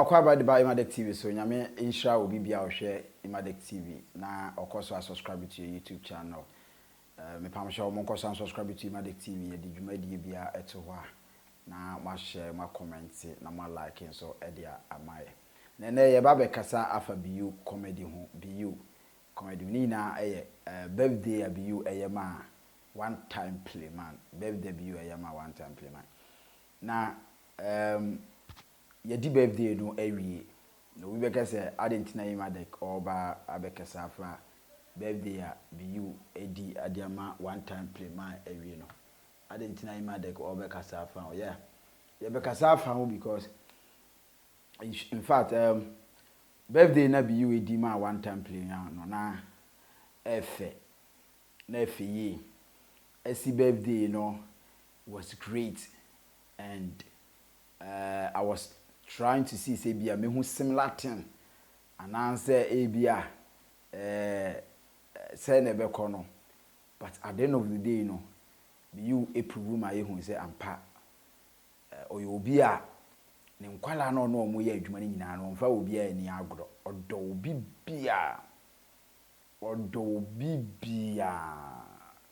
makwa ba de ba Imadec TV so nyame insha obi bia ohwe Imadec TV na okoso subscribe to your YouTube channel. Me pam sha mo nkoso subscribe to Imadec TV ye di dwumadi bia eto ho a na ma share ma comment na ma like so e dia amaye. Na ye ba be kasa afa biu comedy ho biu comedy ni na birthday ya biu ma one time play man birthday biu ma one time play man. Na yedi birthday no awie no we beka say adentina Imadec oba abekasa afa birthday ya biu edi adiama one time play man awie no adentina Imadec oba bekasa afa yeah ye bekasa afa because in fact birthday na biu edi ma one time play no na efe ye esi birthday no was great and I was trying to see say bia me hu similar thing and answer bia say na be kono but at the end of the day no you approve my hu say ampa obi a ne nkwala no no mo ye adwuma ni nyina no mfa obi a ni agro odo obi bia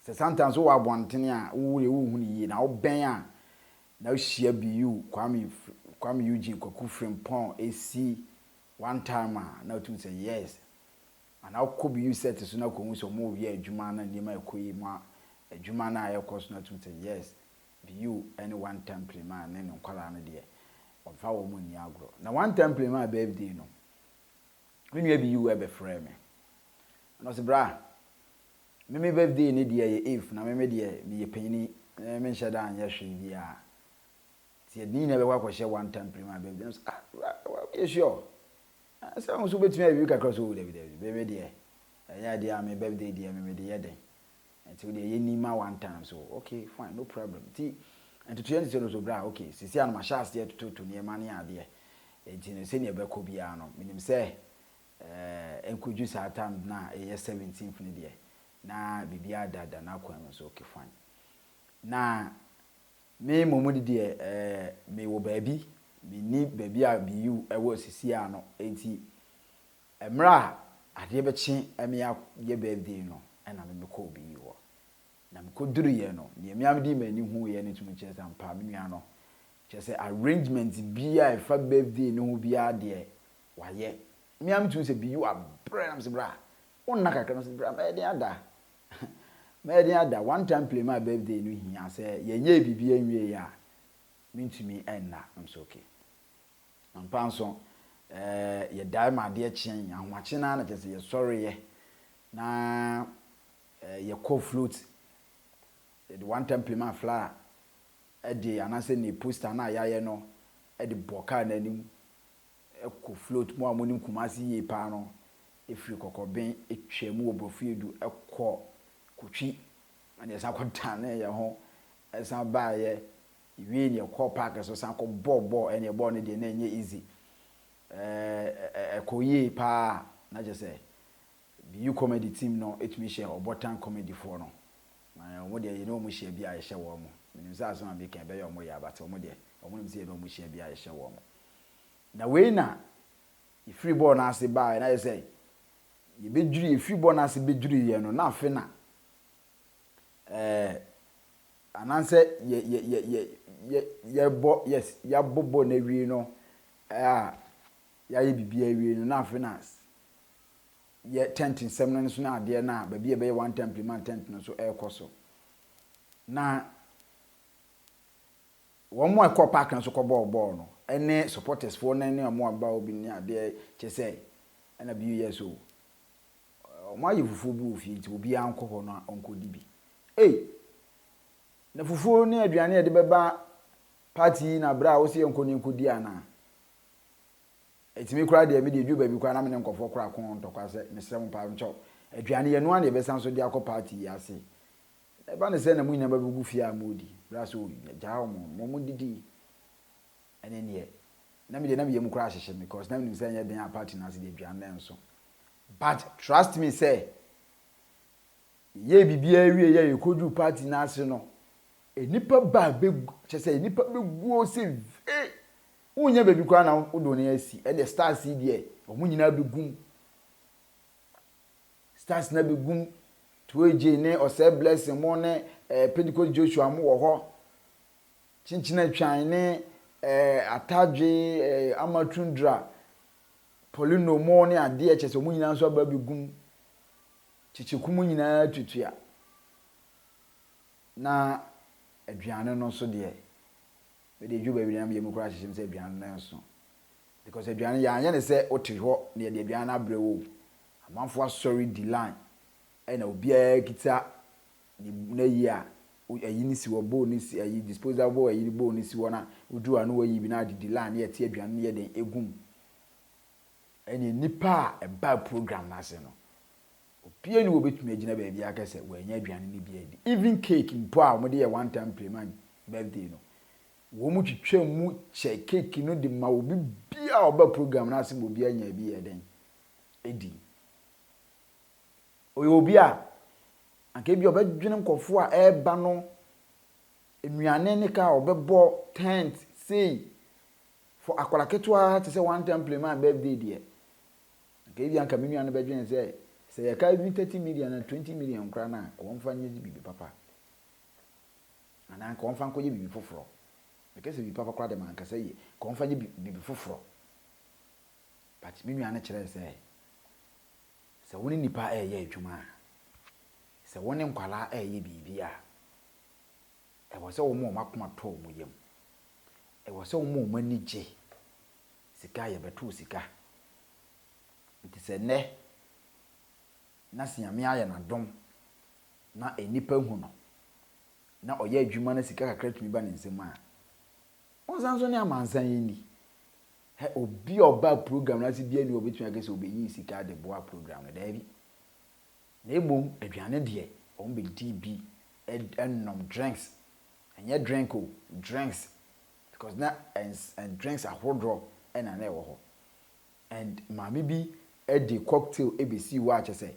say sometimes wo abonten a wo hu ni yi na wo ben a na share biu Kwame Eugene Kwaku Frimpong AC one time na to say yes and how could you set to na ko so mo wi adwuma na nima ekoyi ma adwuma na ayekọ so na to say yes biu any one time play man na nkwala na de onfa wo mo ni agro na one time play man birthday no me nua biu e be frame me no se bra me birthday ni de ye if na me de me ye panyi me nhyeda anya hwe bia ti ni na be kwa kwhye one time prima baby no you sure say on so betimi abi kakra so David baby de anya de am birthday de me de yeden until de ye ni ma one time so okay fine no problem ti and to no so bra okay sisi an ma sha ase to ne ma ne ade enti ne se ne be ko bia no minim say enkoju sa time na 17th ne de na bibia dada na kwa so okay fine na me momodi de me wo baabi me ni baabi a biu ewo sisi ano enti emra ade be chi eme ya ye birthday no na me ko biu wo na me ko duru ye no ne me am di mani hu ye ne tumu chese ampa me nua no chese arrangement bia e fa birthday no hu bia de wa ye me am tu se biu abre am se bra wonna kakra no se bra me de ada me ada one time play my birthday no hia say ye nye bibia nwie ya mintumi enna I'm so okay ampanso ye dai ma de chien ahwache na kese ye sorry ye na ye co float the one time play my flyer e de anase ne poster na ya ye no e de boka na nim e co float mo amonim kumasi ye pa no e free kokoben e twemu obrofiedu e ko kutwi ane sa kwanta na ye ho esa ba ye iwie ne ko park so san ko bobo ene bo ne de na enye easy koyi pa na je say biu comedy team no etimi share obotan comedy for no na wo de ye no mu share bia ye hye wo mo minim sa so ma be kan be ye mo ya bata mo de omo nim se ye no mu share bia ye hye wo mo na we na e free ball na ase ba na ye say ye bedwuri e free ball na ase bedwuri ye no na afe na ananse ye bo yes ya bobo na wi no ya ye bibia wi no na finance ye tent nsem no so na ade na ba bia be one time payment tent no so ekoso na wo mo ekọ park no so ko ball no ene supporters for na ne mo aba obi ni ade chese na bi ye so mo ayi fufu bu ofi ti obi anko ho no onko dibi na fufu ni aduane e de beba party na bra wo se enkoni nkodi ana etimi kura de me de dwu ba bi kwa na me nkofo kura kon ntokwa se mesem pa ncho aduane ye no an de be san so de akọ party ya se e ba ne se na munya ba bugu fia modi bra so ja mo didi ene ne na me de na me yem kura hyehye because na me nim se nya den a party na se de aduane enso but trust me say ye bibia wie ye kodu party na ase no enipa ba be chese enipa be guo se Unya baby kwa na udo na asi e de stars die omu nyina begum stars na begum to eje ne ose blessing mo ne Pentecost Joshua mo wo ho chinchina twan ne atadwe amatundra polino mo ne ade e chese omu nyina so aba begum chichikumu nyina tutua na aduane no so de we dey ju baby na me mu kura hihim se aduane na so because aduane ya anya ne se ote ho na de aduane na brewo amanfo sorry the line na obi kita na yi a ayi ni si wo bo ni si ayi disposable ayi bo ni si wo na odu anu wa yi bi na the line ye te aduane ye den egum eni nipa e ba program na se no obi ni wo betumi agina ba bia ka se wo anya aduane ni bi edi even cake mpo a mo de ye one time payment birthday no wo mu twitwa mu che cake no de ma obi bia oba program na se mo bia anya bi ye den edi obi a anke bi obedwene nkofo a eba no enuane ne ka obebo tent say for akwala ketwa to say one time payment birthday there anke bi anka menuane bedwene say ya ka bi 30 million and 20 million kra na ko mfa nye bibi papa ana ko mfa nkoye bibi foforo because bibi papa kra de man ka say ko mfa nye bibi foforo but menuane kire say woni nipa ye adwuma se woni nkwala ye bibia e wo se wo mo makoma to mo yam e wo se wo mo manije sika ye beto sika nti se ne na siame aye na dom na enipa hu no na oye adwuma na sika kakra tumi ba ne nsem a onzanzo ne amansan yini obi oba program na si bia ni obetumi agese obeyi sika de boa program na dabi na ebom aduane de on be DB enom drinks enye drink o drinks because na and drinks ahodro na na ewo ho and mami bi e cocktail ebesi wa chese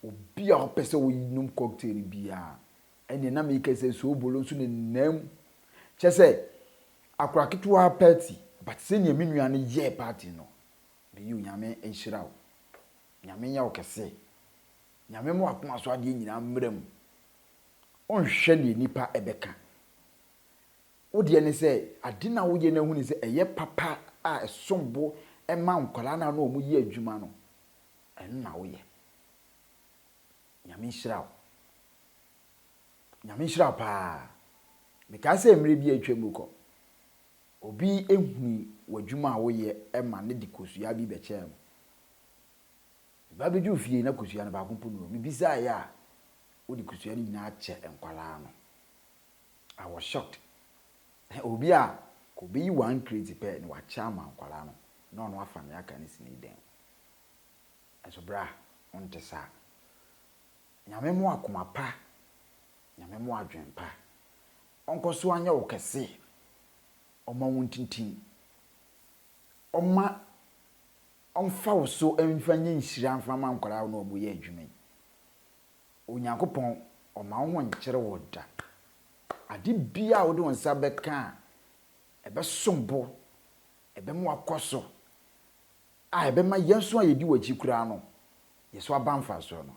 obi a opese wo yinum cocktail bia ene na me kese so bolo so ne nam chese akura kitwa party but say ne menuane ye party no be you nyame enhira wo nyame nya wo kese nyame mo akoma so ade nyina mram onhwe ne nipa ebeka wo de ne say ade na wo ye na hu ne say eye papa a esombo ema nkola na no mu ye adwuma no en na wo ye nyame enhira pa because emre bi atwam ko obi ehunu wadwuma a wo ye ema ne dikosua bi bechem ba beju fie na kosua na ba kompo no mi bisa ya wo dikosua ni na ache enkwala no I was shocked obi a ko be one crazy pair ni wa chama enkwala no no no afa me aka ni sini den eso bra onte sa nyame mo akoma pa nyame mo adwen pa onkoso anya wo kese oma wontintin oma onfa wo so emfa nye nhira mfa ma nkwara no obo ye adwuma onyankopon oma wo nkyere wo da ade bia wo de wonsa beka ebe sombo ebe mo akoso ebe ma yenso ayedi wachi kura no yeso abanfa so no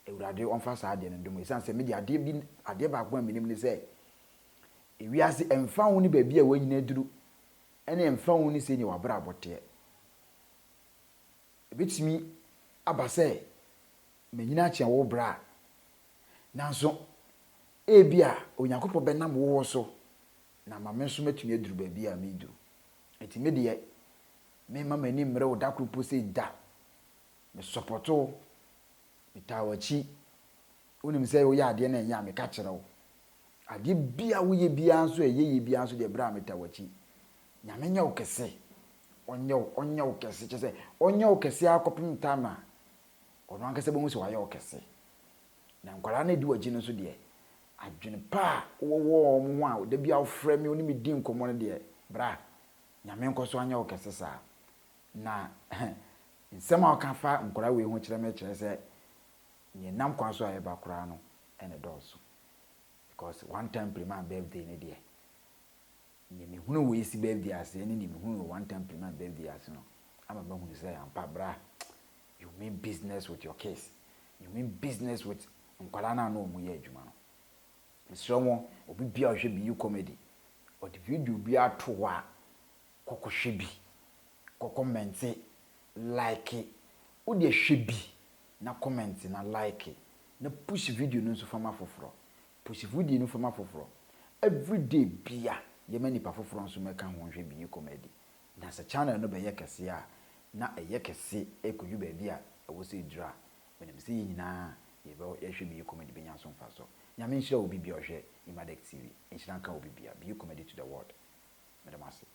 ewurade onfa sa ade no ndom isan se me de ade ba ko aminim ni se ewiase emfa wo ni ba bia wanyina duru ene emfa wo ni se ni wabra abote ebitimi abase manyina chia wo bra nanso ebia onyakopo benam wo so na mame nso matumi aduru ba bia me duru etime de me mama ni mre wo dakrupo se da me supporto bitawachi unim se wo ya ade na nya me ka kire wo ade bia wo ye bia nso ye bia nso de bra metawachi nyame nya wo kese onye wo kese chese onye wo kese akopim tama ono ankase bo nso wa ye wo kese na nkwara na di waji no so de adwene pa wo mo a de bia wo frɛ me oni me di nkomo no de bra nyame nkoso anya wo kese sa na nsɛm a ɔka fa nkwara we ho kyerɛ me kyerɛ sɛ nye nam kwa so a ye ba kora no ene dɔso because one time prima birthday ne de ne me hunu we si birthday ase ne me hunu one time payment birthday ase no ama ba hunu say ampa bra you mean business with your case, you mean business with nkwala na no mu ye adwuma no mesro mo obi bia ohwe bi you comedy or the video bi ato a kokohwe bi comment like wo de hwe bi na comment na like na push video no so fama foforo push video no fama foforo every day bia ye mani pa foforo nso meka ho hwe bi comedy na sa channel no be ye kese a na eye kese ekudwu ba bia e wo se dura benem se ye nyina ye be ye hwe bi comedy benya so mfa so nyame nhira obi bia ohwe Imadex TV nhira nka obi bia bi comedy to the world. Madam Asi.